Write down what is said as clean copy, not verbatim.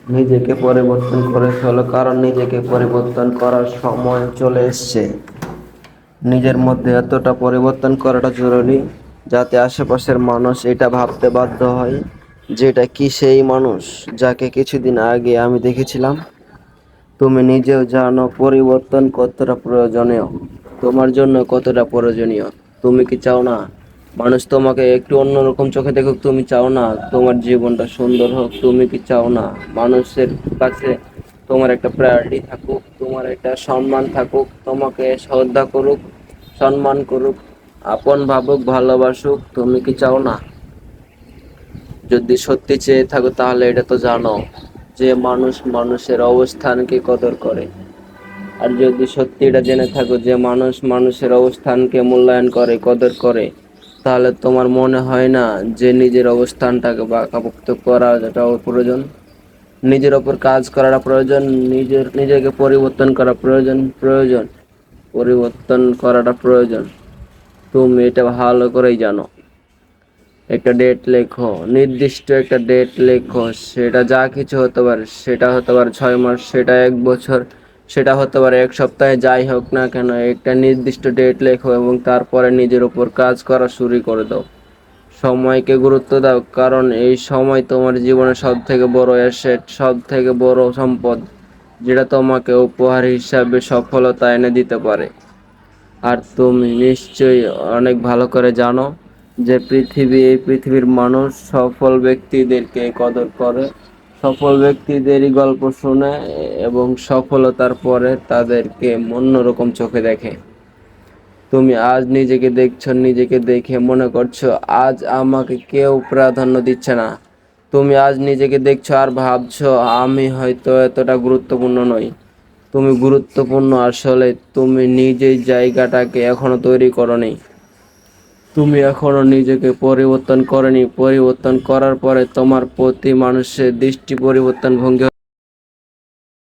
নিজেকে পরিবর্তন করে ফেলো, কারণ নিজেকে পরিবর্তন করার সময় চলে এসছে। নিজের মধ্যে এতটা পরিবর্তন করাটা জরুরি যাতে আশেপাশের মানুষ এটা ভাবতে বাধ্য হয় যে এটা কি সেই মানুষ যাকে কিছুদিন আগে আমি দেখেছিলাম। তুমি নিজেও জানো পরিবর্তন কতটা প্রয়োজনীয়, তোমার জন্য কতটা প্রয়োজনীয়। তুমি কি চাও না মানুষ তোমাকে একটু অন্যরকম চোখে দেখুক? তুমি চাও না তোমার জীবনটা সুন্দর হোক? তুমি কি চাও না মানুষের কাছে তোমার একটা প্রায়োরিটি থাকুক, তোমার একটা সম্মান থাকুক, তোমাকে শ্রদ্ধা করুক, সম্মান করুক, আপন ভাবুক, ভালোবাসুক? তুমি কি চাও না? যদি সত্যি চেয়ে থাকো তাহলে এটা তো জানো যে মানুষ মানুষের অবস্থানকে কদর করে। আর যদি সত্যি এটা জেনে থাকো যে মানুষ মানুষের অবস্থানকে মূল্যায়ন করে, কদর করে, তাহলে তোমার মনে হয় না যে নিজের অবস্থানটাকে পাকাপোক্ত করাটাও প্রয়োজন, নিজের ওপর কাজ করাটা প্রয়োজন, নিজেকে পরিবর্তন করা প্রয়োজন, পরিবর্তন করাটা প্রয়োজন। তুমি এটা ভালো করেই জানো। একটা ডেট লেখো, নির্দিষ্ট একটা ডেট লেখো, সেটা যা কিছু হতে পারে, সেটা হতে পারে 6 মাস, সেটা 1 বছর, সেটা হতে পারে 1 সপ্তাহে, যাই হোক না কেন একটা নির্দিষ্ট ডেট লেখো এবং তারপরে নিজের উপর কাজ করা শুরু করে দাও। সময়কে গুরুত্ব দাও, কারণ এই সময় তোমার জীবনের সব থেকে বড় অ্যাসেট, সব থেকে বড় সম্পদ, যেটা তোমাকে উপহার হিসাবে সফলতা এনে দিতে পারে। আর তুমি নিশ্চয়ই অনেক ভালো করে জানো যে এই পৃথিবীর মানুষ সফল ব্যক্তিদেরকে কদর করে, সফল ব্যক্তিদেরই গল্প শুনে এবং সফলতার পরে তাদেরকে অন্যরকম চোখে দেখে। তুমি আজ নিজেকে দেখছো, নিজেকে দেখে মনে করছো আজ আমাকে কেউ প্রাধান্য দিচ্ছে না। তুমি আজ নিজেকে দেখছো আর ভাবছো আমি হয়তো এতটা গুরুত্বপূর্ণ নই। তুমি গুরুত্বপূর্ণ, আসলে তুমি নিজেই জায়গাটাকে এখনো তৈরি করোনি। তুমি এখনো নিজেকে পরিবর্তন করনি। পরিবর্তন করার পরে তোমার প্রতি মানুষের দৃষ্টি পরিবর্তন ভঙ্গি